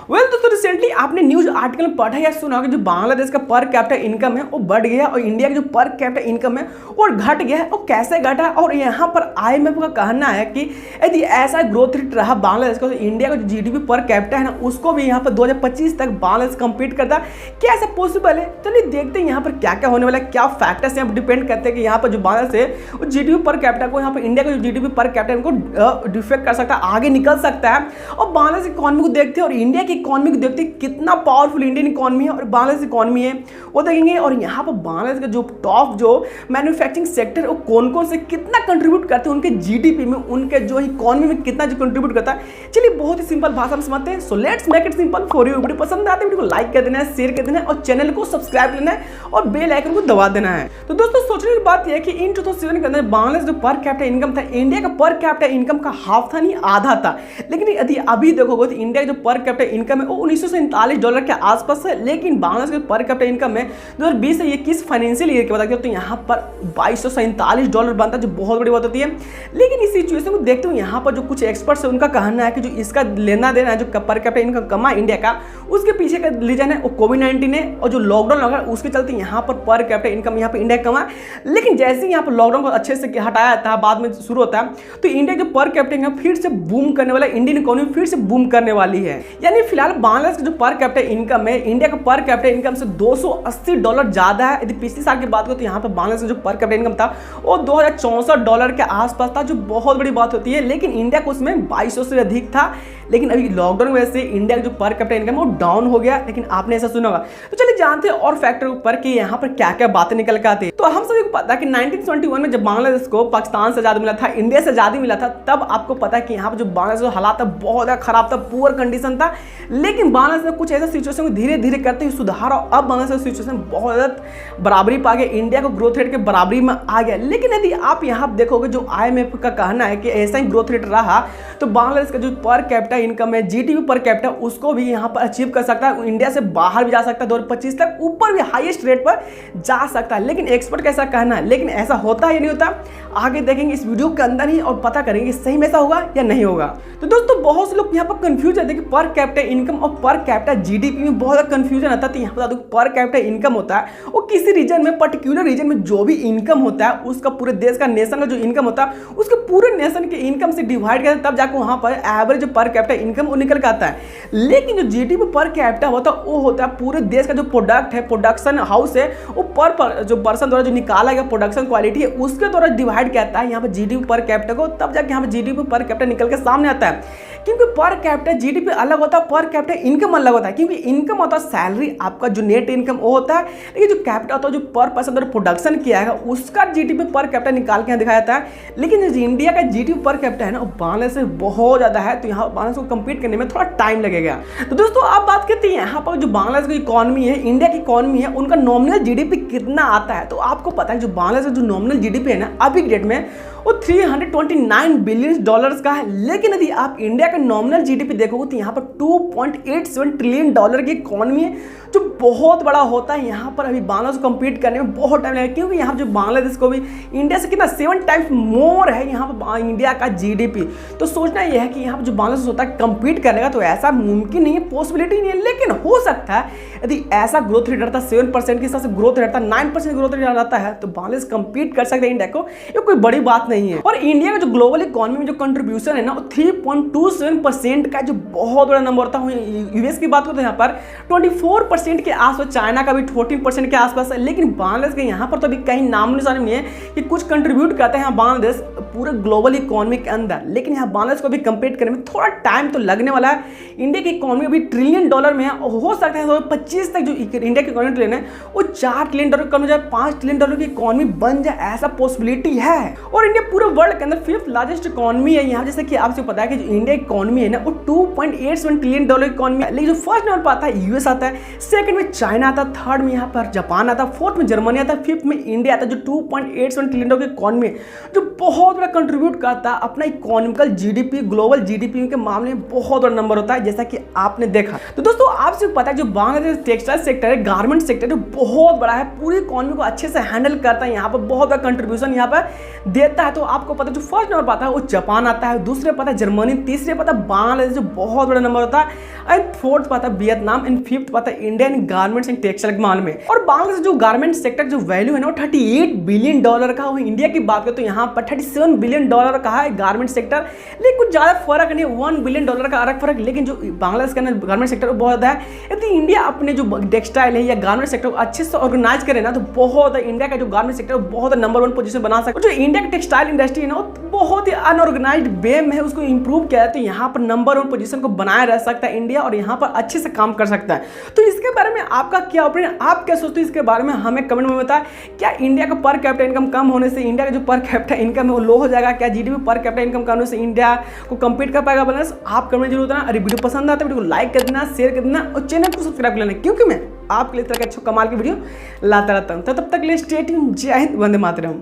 Well दोस्तों, recently आपने news article में पढ़ा या सुना होगा जो बांग्लादेश का पर कैपिटा इनकम है वो बढ़ गया और इंडिया का जो पर कैपिटा इनकम है वो घट गया है। और कैसे घटा है, और यहाँ पर IMF का कहना है कि यदि ऐसा ग्रोथ रेट रहा बांग्लादेश का तो इंडिया का जो GDP पर कैपिटा है ना उसको भी यहाँ पर 2025 तक बांग्लादेश कंप्लीट करता। क्या ऐसा पॉसिबल है? चलिए देखते हैं यहाँ पर क्या क्या होने वाला है, क्या फैक्टर्स यहाँ पर डिपेंड करते हैं कि यहाँ पर जो बांग्लादेश है वो GDP पर कैपिटा को यहाँ पर इंडिया का जो GDP पर कैपिटा इनको डिफेक्ट कर सकता है, आगे निकल सकता है। और बांग्लादेश इकॉनमी को देखते हैं और इंडिया की इकॉनमी को देखते हैं कितना पावरफुल इंडियन इकॉनमी है और बांग्लादेश इकॉनमी है वो देखेंगे। और यहाँ पर बांग्लादेश का जो टॉप जो मैन्युफैक्चरिंग सेक्टर है वो कौन कौन से कितना कंट्रीब्यूट करते हैं उनके GDP में, उनके जो इकॉनमी में कितना जो कंट्रीब्यूट करता है। चलिए बहुत ही सिंपल भाषा में समझते हैं। So let's make it simple for you. Video पसंद आते हैं वीडियो को लाइक कर देना है, शेयर कर देना है और चैनल को सब्सक्राइब करना है और बेल आइकन को दबा देना है। तो दोस्तों सोचने की बात यह है कि इन 2007 के अंदर बांग्लादेश जो पर कैपिटा इनकम था इंडिया का पर कैपिटा इनकम का हाफ था, नहीं आधा था। लेकिन यदि अभी देखोगे तो इंडिया का जो पर कैपिटा इनकम है वो $1947 के आसपास है, लेकिन बांग्लादेश के पर कैपिटा इनकम है 2020 से 21 फाइनेंशियल ईयर के बाद तो यहाँ पर $2247 बनता है, जो बहुत बड़ी बात होती है। लेकिन इस सिचुएशन को देखते हुए यहाँ पर जो कुछ एक्सपर्ट्स है उनका कहना है कि जो इसका लेना देना है जो पर कैपिटा इनकम कमा इंडिया का उसके पीछे का रीजन है वो कोविड-19 है और जो लॉकडाउन लगा उसके चलते यहाँ पर कैपिटा इनकम यहाँ पर इंडिया कमा। लेकिन जैसे ही यहाँ पर लॉकडाउन को अच्छे से हटाया था बाद में शुरू होता है तो इंडिया जो पर कैपिटा इनकम फिर से बूम करने वाला, इंडियन इकोनॉमी फिर से बूम करने वाली है। यानी फिलहाल बांग्लादेश का जो पर कैपिटा इनकम है इंडिया का पर कैपिटा इनकम से $280 ज्यादा है। यदि पिछले साल की बात करें तो यहाँ पर बांग्लादेश का जो पर कैपिटा इनकम था वो $2064 के आसपास था, जो बहुत बड़ी बात होती है। लेकिन इंडिया को उसमें 2200 से अधिक था। लेकिन अभी लॉकडाउन की वजह से इंडिया का जो पर कैपिटा इनकम वो डाउन हो गया। लेकिन आपने ऐसा सुना होगा। तो चलिए जानते हैं और फैक्टर पर कि यहाँ पर क्या क्या बातें निकल के आती है। तो हम सभी को पता है कि 1921 में जब बांग्लादेश को पाकिस्तान से आजादी मिला था, इंडिया से आजादी मिला था, तब आपको पता है कि यहाँ पर जो बांग्लादेश का हालात था बहुत ज़्यादा खराब था, पुअर कंडीशन था। लेकिन बांग्लादेश ने कुछ ऐसा सिचुएशन को धीरे धीरे करते हुए सुधारा और अब बांग्लादेश का सिचुएशन बहुत ज़्यादा बराबरी पा गया, इंडिया को ग्रोथ रेट के बराबरी में आ गया। लेकिन यदि आप यहाँ देखोगे जो IMF का कहना है कि ऐसा ही ग्रोथ रेट रहा तो बांग्लादेश का जो पर कैपिटा इनकम है GDP पर कैपिटा उसको भी यहाँ पर अचीव कर सकता है, इंडिया से बाहर भी जा सकता है, 2025 तक ऊपर भी हाईएस्ट रेट पर जा सकता है। लेकिन एक्सपर्ट का ऐसा कहना है, लेकिन ऐसा होता है या नहीं होता आगे देखेंगे इस वीडियो के अंदर ही और पता करेंगे सही में ऐसा होगा या नहीं होगा। तो दोस्तों बहुत से लोग यहाँ पर कंफ्यूज रहते हैं कि पर कैपिटा इनकम और पर कैपिटा GDP में बहुत ज़्यादा कंफ्यूजन आता है। तो यहाँ पर पर कैपिटा इनकम होता है वो किसी रीजन में, पर्टिकुलर रीजन में जो भी इनकम होता है उसका पूरे देश का, नेशन का जो इनकम होता है उसके पूरे नेशन के इनकम से डिवाइड करते हैं, तब जाकर वहाँ पर एवरेज पर कैपिटा इनकम वो निकल के आता है। लेकिन जो GDP पर कैपिटा होता है वो होता है पूरे देश का जो प्रोडक्ट है, प्रोडक्शन हाउस है, वो पर जो पर्सन द्वारा जो निकाला गया प्रोडक्शन क्वालिटी है उसके द्वारा डिवाइड किया जाता है यहाँ पर GDP पर कैपिटा को, तब जाके यहाँ पर GDP पर कैपिटा निकल के सामने आता है। क्योंकि पर कैपिटा GDP अलग होता है, पर कैपिटा इनकम अलग होता है। क्योंकि इनकम होता है सैलरी, आपका जो नेट इनकम वो होता है, लेकिन जो कैपिटा होता है जो पर पर्सन द्वारा प्रोडक्शन किया है उसका GDP पर कैपिटा निकाल के यहाँ दिखाया जाता है। लेकिन जो इंडिया का GDP पर कैपिटा है ना वो बांग्लादेश से बहुत ज़्यादा है, तो यहाँ बांग्लादेश को कम्पीट करने में थोड़ा टाइम लगेगा। तो दोस्तों आप बात करते हैं यहाँ पर जो बांग्लादेश की इकॉनमी है, इंडिया की इकॉनमी है, उनका नॉमिनल GDP कितना आता है। तो आपको पता है जो बांग्लादेश का जो नॉमिनल GDP है ना अभी डेट में वो $329 बिलियन का है। लेकिन यदि आप इंडिया का नॉमिनल GDP देखोगे तो यहाँ पर $2.87 ट्रिलियन की इकॉनमी है, जो बहुत बड़ा होता है। यहाँ पर अभी बांग्लादेश को कम्पीट करने में बहुत टाइम लगेगा, क्योंकि यहाँ जो बांग्लादेश को भी इंडिया से कितना 7 टाइम्स मोर है यहाँ पर इंडिया का GDP। तो सोचना यह है कि यहाँ पर जो बांग्लादेश होता है कम्पीट करेगा, तो ऐसा मुमकिन नहीं है, पॉसिबिलिटी नहीं है। लेकिन हो सकता है यदि ऐसा ग्रोथ रेट रहता है 7% के हिसाब से ग्रोथ रेट रहता है, 9% ग्रोथ रेट रहता है तो बांग्लादेश कम्पीट कर सकते हैं इंडिया को, ये कोई बड़ी बात नहीं है। और इंडिया का जो ग्लोबल इकोनॉमी में जो कंट्रीब्यूशन है ना वो 3.27% का, जो बहुत बड़ा नंबर होता है। यूएस की बात करते हैं यहाँ पर 24% के आसपास, चाइना का भी 14% के आसपास है। लेकिन बांग्लादेश के यहाँ पर तो अभी कहीं नाम निशान नहीं है कि कुछ कंट्रीब्यूट करते हैं बांग्लादेश पूरे ग्लोबल इकोनॉमी के अंदर। लेकिन यहाँ बांग्लादेश को भी कंप्लीट करने में थोड़ा टाइम तो लगने वाला है। इंडिया की इकोनॉमी अभी $1 ट्रिलियन में है, हो सकता है 2025 तक जो इंडिया की इकोनॉमी ट्रिलियन है वो $4 ट्रिलियन कम हो जाए, $5 ट्रिलियन की इकोनॉमी बन जाए, ऐसा पॉसिबिलिटी है। और इंडिया पूरे वर्ल्ड के अंदर 5th लार्जेस्ट इकोनॉमी है यहाँ। जैसे कि आपसे पता है कि जो इंडिया इकोनॉमी है ना वो $2.87 ट्रिलियन इकोनॉमी है। लेकिन जो फर्स्ट नंबर पर आता है यूएस आता है, सेकंड में चाइना आता है, थर्ड में यहाँ पर जापान आता है, फोर्थ में जर्मनी आता है, फिफ्थ में इंडिया आता है जो 2.87 ट्रिलियन की इकोनॉमी है, जो बहुत बड़ा कंट्रीब्यूट करता है अपना इकोनॉमिकल GDP, ग्लोबल GDP के मामले में बहुत बड़ा नंबर होता है, जैसा कि आपने देखा। तो दोस्तों आपसे पता है जो बांग्लादेश टेक्सटाइल सेक्टर है, गारमेंट सेक्टर जो बहुत बड़ा है, पूरी इकोनॉमी को अच्छे से हैंडल करता है, यहाँ पर बहुत बड़ा कंट्रीब्यूशन यहाँ पर देता है तो आपको पता है जो फर्स्ट नंबर पाता है वो जापान आता है, दूसरे पता है जर्मनी, तीसरे पता है बांग्लादेश जो बहुत बड़ा नंबर होता है, एंड फोर्थ पता है वियतनाम, एंड फिफ्थ पता है India in garments and textile के मामले में। और बांग्लादेश जो गारमेंट सेक्टर जो वैल्यू है ना वो $38 बिलियन का। वो इंडिया की बात करें तो यहाँ पर $37 बिलियन का है गारमेंट सेक्टर, लेकिन कुछ ज़्यादा फर्क नहीं, $1 बिलियन का अलग फर्क, लेकिन जो बांग्लादेश का गारमेंट सेक्टर बहुत ज़्यादा है। यदि इंडिया अपने जो टेक्सटाइल है या गारमेंट सेक्टर को अच्छे से ऑर्गेनाइज करे ना तो बहुत इंडिया का जो गारमेंट सेक्टर बहुत नंबर 1 पोजीशन बना सकता है। जो इंडिया की टेक्सटाइल इंडस्ट्री है ना वो बहुत ही अनऑर्गेनाइज्ड वे में है, उसको इंप्रूव किया है तो यहाँ पर नंबर 1 पोजीशन को बनाए रह सकता है इंडिया और यहाँ पर अच्छे से काम कर सकता है। तो इसके बारे में आपका क्या ओपिनियन, आप क्या सोचते हैं इसके बारे में हमें कमेंट में बताएं। क्या इंडिया का पर कैपिटा इनकम कम होने से इंडिया का जो पर कैपिटा इनकम है वो लो हो जाएगा? क्या जीडीपी पर कैपिटा इनकम कम होने से इंडिया को कम्पीट कर पाएगा बैलेंस? आप कमेंट जरूर बताना। अरे वीडियो पसंद आता है वीडियो को लाइक कर देना, शेयर कर देना और चैनल को सब्सक्राइब कर लेना, क्योंकि मैं आपके लिए इस तरह के अच्छे कमाल की वीडियो लाता रहता हूँ। तो तब तक के लिए स्टे ट्यून्ड। जय हिंद, वंदे मातरम।